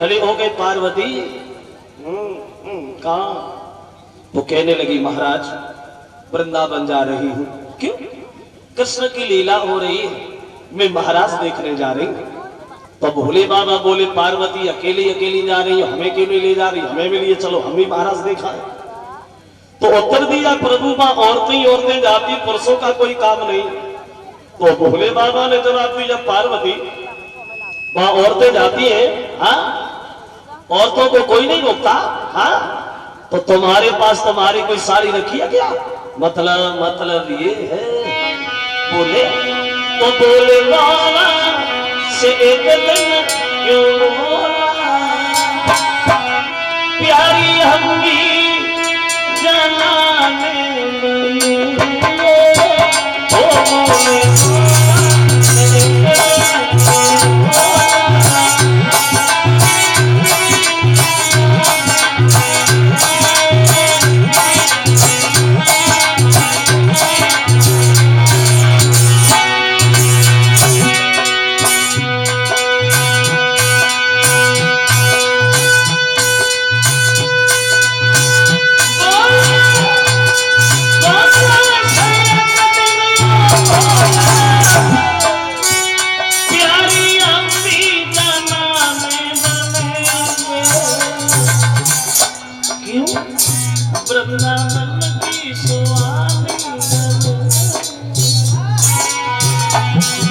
चली हो गई पार्वती। कहा? वो कहने लगी महाराज वृंदावन जा रही हूँ। क्यों? कृष्ण की लीला हो रही है, मैं महाराज देखने जा रही हूँ। तो भोले बाबा बोले पार्वती अकेली अकेली जा रही है, हमें क्यों नहीं ले जा रही? हमें भी लिए चलो, हम भी महाराज देखा है। तो उत्तर दिया प्रभु माँ औरतें ही औरतें जाती, पुरुषों का कोई काम नहीं। तो भोले बाबा ने जवाब दिया पार्वती वहां औरतें जाती है, हाँ औरतों को कोई नहीं रोकता। हाँ तो तुम्हारे पास तुम्हारी कोई साड़ी रखी है क्या? मतलब ये है। बोले तो बोले बाबा से एक दिन क्यों बोला प्यारी हम भी जनाने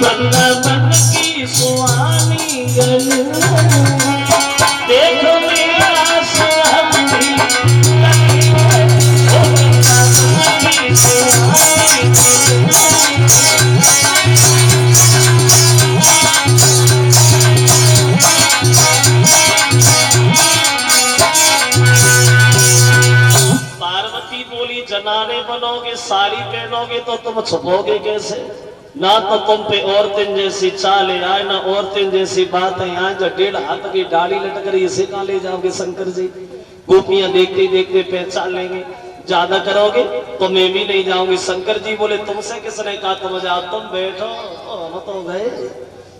वृंदावन की सुहानी गल देखो मेरा सुहानी पार्वती बोली जनाने बनोगे, साड़ी पहनोगे तो तुम छुपोगे कैसे? ना तो तुम पे औरतें जैसी चाल आए, ना औरतें जैसी बातें आए। जो 1.5 हाथ की डाली लटक रही इसे कहाँ ले जाओगे शंकर जी? गोपियां देखते देखते पहचान लेंगे। ज्यादा करोगे तो मैं भी नहीं जाऊंगी। शंकर जी बोले तुमसे किसने कहा तुम जाओ? तुम बैठो। हम तो गए,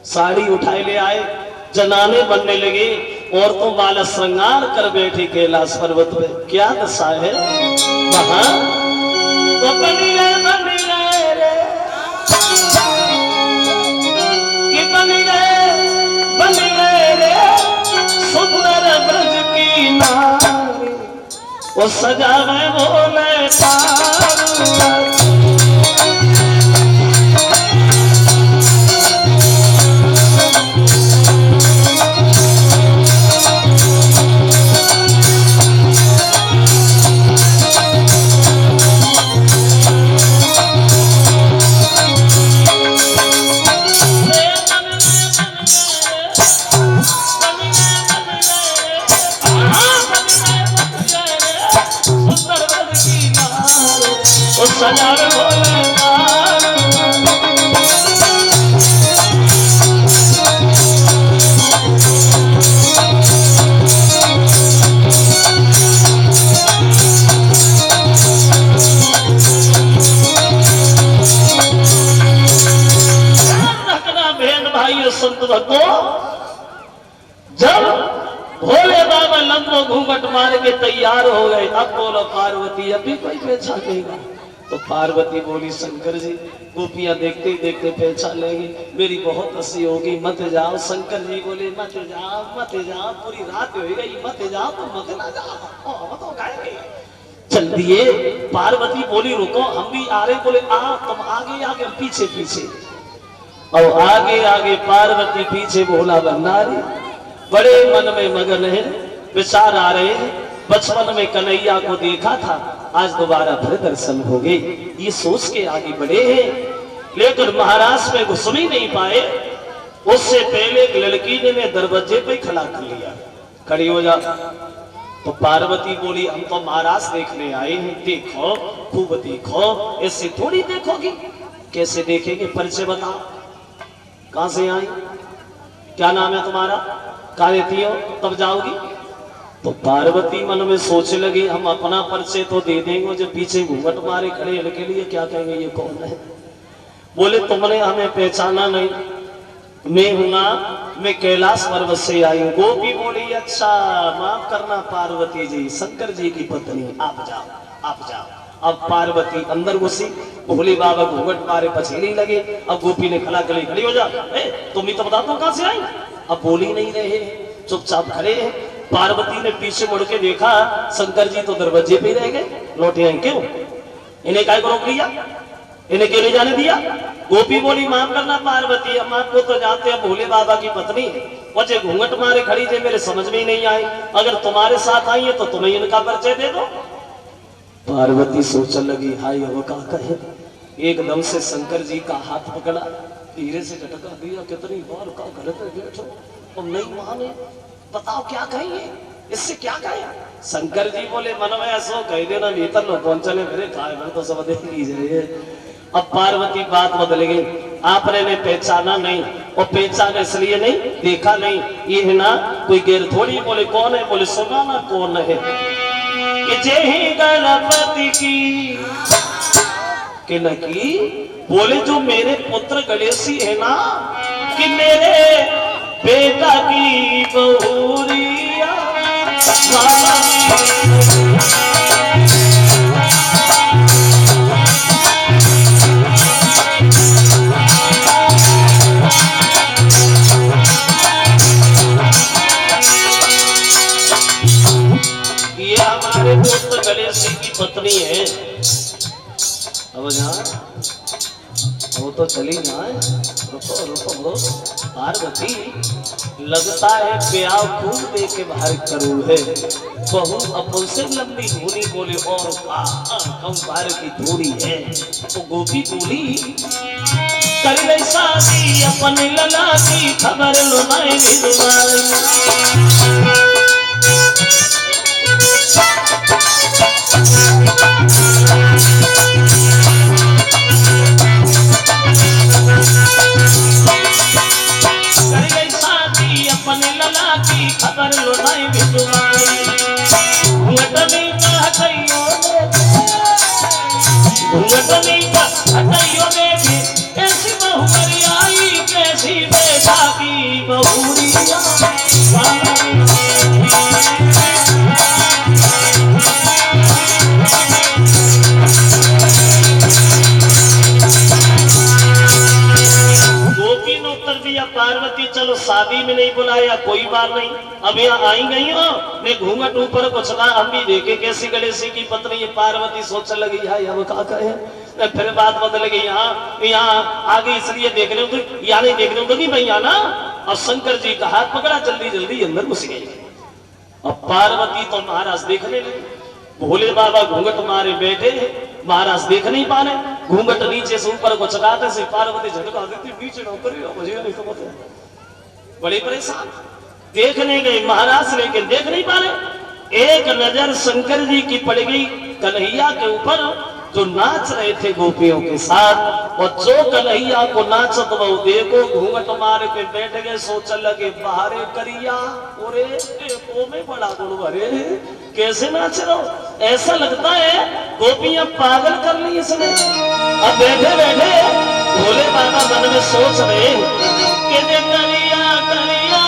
साड़ी उठाए ले आए, जनाने बनने लगे, औरतों वाला श्रृंगार कर बैठी कैलाश पर्वत पे। क्या दशा है वहां? तो बनी गए रे सुंदर ब्रज की नारी, वो सजावे बोले पार। संत भक्तों, जब भोले बाबा लंबो घूंघट मार के तैयार हो गए, अब बोलो पार्वती अभी कोई पहचानेगा? तो पार्वती बोली शंकर जी गोपियां देखते ही देखते पहचान लेंगे, मेरी बहुत हंसी होगी, मत जाओ। शंकर जी बोले मत जाओ, पूरी रात हो गई, मत जाओ तो मत ना जाओ, तो गाएंगे। चल दिए। पार्वती बोली रुको हम भी आ रहे। बोले आ तुम आगे आगे पीछे पीछे, और आगे आगे पार्वती पीछे भोला भंडारी। बड़े मन में मगन है, विचार आ रहे हैं। बचपन में कन्हैया को देखा था, आज दोबारा फिर दर्शन हो गए, ये सोच के आगे बढ़े हैं। लेकिन महाराज में घुस भी नहीं पाए। उससे पहले एक लड़की ने दरवाजे पे खड़ा कर लिया, खड़ी हो जा। तो पार्वती बोली हम तो महाराज देखने आए हैं, देखो खूब देखो। ऐसे थोड़ी देखोगी, कैसे देखेंगे? परिचय बताओ, कहां से आई, क्या नाम है तुम्हारा, कहां रहती हो, तब जाओगी। तो पार्वती मन में सोचने लगी हम अपना परिचय तो दे देंगे, जो पीछे घूंघट मारे खड़े इनके लिए क्या कहेंगे ये कौन है? बोले तुमने हमें पहचाना नहीं, मैं हूं ना, मैं कैलाश पर्वत से आई हूं। गोपी बोली अच्छा माफ करना पार्वती जी, शंकर जी की पत्नी, आप जाओ आप जाओ। अब पार्वती अंदर घुसी, भोले बाबा घूंघट मारे पछेली लगे। अब गोपी ने खला गली खड़ी हो जा, तुम ही तो बता दो कहां से आई। अब बोल ही नहीं रहे, चुपचाप खड़े हैं। पार्वती ने पीछे मुड़ के देखा, शंकर जी तो दरवाजे पे ही रह गए, लौटे हैं क्यों? इन्हें काय को रोक लिया, इन्हें क्यों नहीं जाने दिया? गोपी बोली माफ करना पार्वती, हम आपको तो जानते हैं भोले बाबा की पत्नी वजह घूंघट मारे खड़ी थे, मेरे समझ में ही नहीं आई। अगर तुम्हारे साथ आई है तो तुम्हें इनका परिचय दे दो। पार्वती सोचने लगी हाय अब का कहे। एकदम से शंकर जी का हाथ पकड़ा, धीरे से झटका दिया, कितनी बार का घर पे बैठो तुम नहीं माने, बताओ क्या कहिए, इससे क्या कहे? शंकर जी बोले मन में ऐसो कह देना भीतर लो पहुंचने मेरे काय भर तो सब देख लीजिए। अब पार्वती बात बदल गई, आपने ने पहचाना नहीं, और पहचाना इसलिए नहीं, देखा नहीं, ये है ना कोई गैर थोड़ी। बोले कौन है? बोले सुना ना कौन है कि जय ही गणपति की कि न की। बोले जो मेरे पुत्र गणेशी है ना, कि मेरे बेटा की बहुरिया ये हमारे पुत्र गणेशी की पत्नी है। अब यहाँ वो तो चली जाए, रुको रुको रुको। पार्वती लगता है प्याव खूब दे के बाहर करू है, बहु अपन से लंबी धूनी। बोले और कम बाहर की धूनी है। तो गोपी बोली कर ले शादी अपन लला की, खबर लो मैं खबर लुटाई बिटुआई। घूंघटनी का हटाइयों में भी ऐसी बहुरी आई, कैसी बेटा की बहुरिया। पार्वती चलो शादी में नहीं बुलाया कोई बात नहीं, अब यहाँ आई गई हो, मैं घूंघट ऊपर कुछ ना, हम भी देखे कैसी गणेशी की पत्नी है। पार्वती सोचने लगी है अब का कहे। फिर बात बदल गई, यहाँ आगे इसलिए देख रहे हो तो यहाँ नहीं देख रहे हो तो नहीं भैया ना। और शंकर जी का हाथ पकड़ा, जल्दी जल्दी अंदर घुस गई। अब पार्वती तो महाराज देखने लगे, भोले बाबा घूंघट मारे बैठे, महाराज देख नहीं पा रहे। घूंघट नीचे से ऊपर को चकाते से पार्वती झटका देती, पीछे नौकरी मुझे नहीं तो पता। बड़े परेशान देखने गए महाराज, लेकिन देख नहीं पा रहे। एक नजर शंकर जी की पड़ गई कन्हैया के ऊपर, जो नाच रहे थे गोपियों के साथ। और जो कन्हैया को नाचत वो देखो घूंघट मार के बैठ गए, सोचने लगे बाहरे करिया ओरे में बड़ा गुण भरे, कैसे नाच रहे हो? ऐसा लगता है गोपियां पागल कर ली इसने। अब बैठे बैठे भोले बाबा मन में सोच रहे कि करिया करिया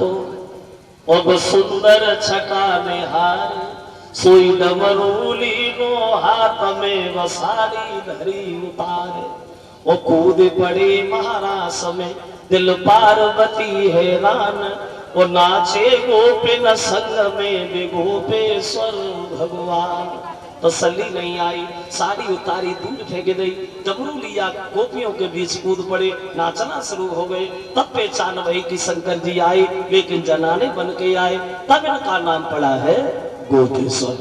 को अब सुंदर छटा निहार सोई डमरूली नो हाथ में वसारी धरी उतारे वो कूद पड़े महारास में दिल पार्वती हैरान वो नाचे गोपिन संग में विगोपेश्वर भगवान। तसल्ली नहीं आई, साड़ी उतारी दूर फेंक दी, डमरू लिया गोपियों के बीच कूद पड़े, नाचना शुरू हो गए। तब पहचान भई कि शंकर जी आए, लेकिन जनाने बन के आए, तब इनका नाम पड़ा है गोपेश्वर।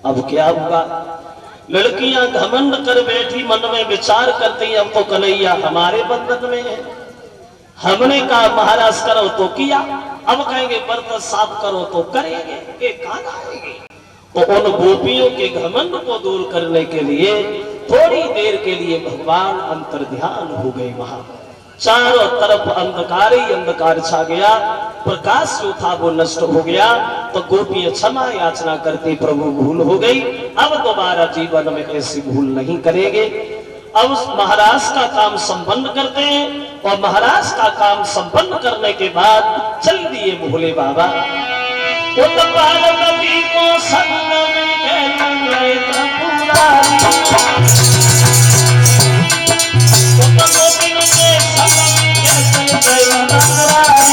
अब क्या होगा? लड़कियां घमंड कर बैठी, मन में विचार करती, अब तो कन्हैया हमारे बंधन में है। हमने कहा महाराज करो तो किया, अब कहेंगे बर्तन साफ करो तो करेंगे, ये कहां आएंगे? तो उन गोपियों के घमंड को दूर करने के लिए थोड़ी देर के लिए भगवान अंतर्ध्यान हो गए। वहां चारों तरफ अंधकार ही अंधकार छा गया, प्रकाश जो था वो नष्ट हो गया। तो गोपियां क्षमा याचना करती, प्रभु भूल हो गई, अब दोबारा जीवन में ऐसी भूल नहीं करेंगे। अब उस महाराज का काम संपन्न करते हैं, और महाराज का काम संपन्न करने के बाद चल दिए भोले बाबा। वो तो पार्वती को संग में गए त्रिपुरारी, वो तो गोपिन के संग में गए नंदरारी।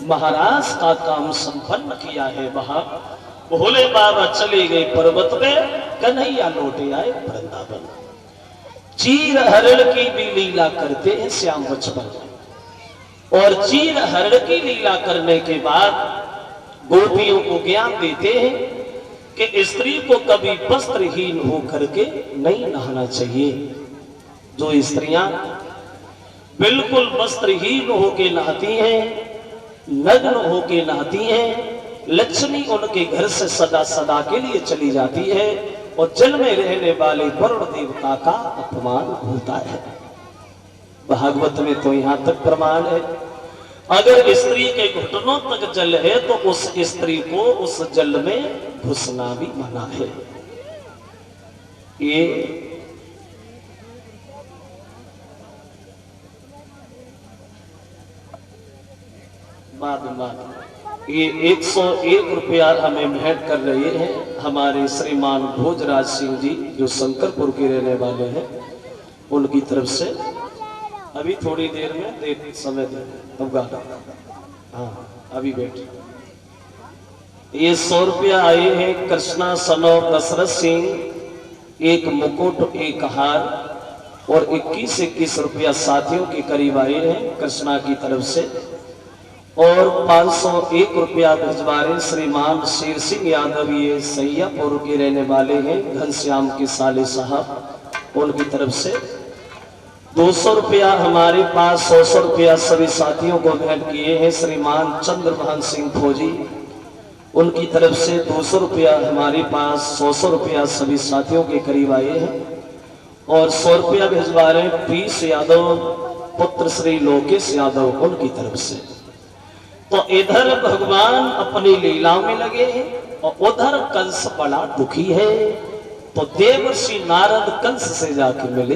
महाराज का काम संपन्न किया है। वहां भोले बाबा चले गए पर्वत पे, कन्हैया लौटे आए वृंदावन। चीर हरण की भी लीला करते हैं श्याम बचपन में, और चीर हरण की लीला करने के बाद गोपियों को ज्ञान देते हैं कि स्त्री को कभी वस्त्रहीन होकर के नहीं नहाना चाहिए। जो स्त्रियां बिल्कुल वस्त्रहीन होके नहाती हैं, नग्न होके नहाती हैं, लक्ष्मी उनके घर से सदा सदा के लिए चली जाती है, और जल में रहने वाले वरुण देवता का अपमान होता है। भागवत में तो यहां तक प्रमाण है, अगर स्त्री के घुटनों तक जल है तो उस स्त्री को उस जल में घुसना भी मना है। ये ये 101 रुपया हमें भेंट कर रहे हैं हमारे श्रीमान भोजराज सिंह जी, जो शंकरपुर के रहने वाले हैं, उनकी तरफ से। अभी थोड़ी देर में देर समय होगा, हाँ अभी बैठ। ये 100 रुपया आए हैं कृष्णा सनो दशरथ सिंह, एक मुकुट एक हार, और 21 रुपया साथियों के करीब आए हैं कृष्णा की तरफ से। और 501 रुपया भिजवारे श्रीमान शेर सिंह यादव, ये सैयापुर के रहने वाले हैं, घनश्याम के साले साहब, उनकी तरफ से। 200 रुपया हमारे पास, 100 रुपया सभी साथियों को भेंट किए हैं श्रीमान चंद्रभान सिंह फौजी, उनकी तरफ से 200 रुपया हमारे पास, 100 रुपया सभी साथियों के करीब आए हैं। और 100 रुपया भिजवा रहे पीस यादव पुत्र श्री लोकेश यादव, उनकी तरफ से। तो इधर भगवान अपनी लीलाओं में लगे हैं, और उधर कंस बड़ा दुखी है। तो देवर्षि नारद कंस से जाके मिले,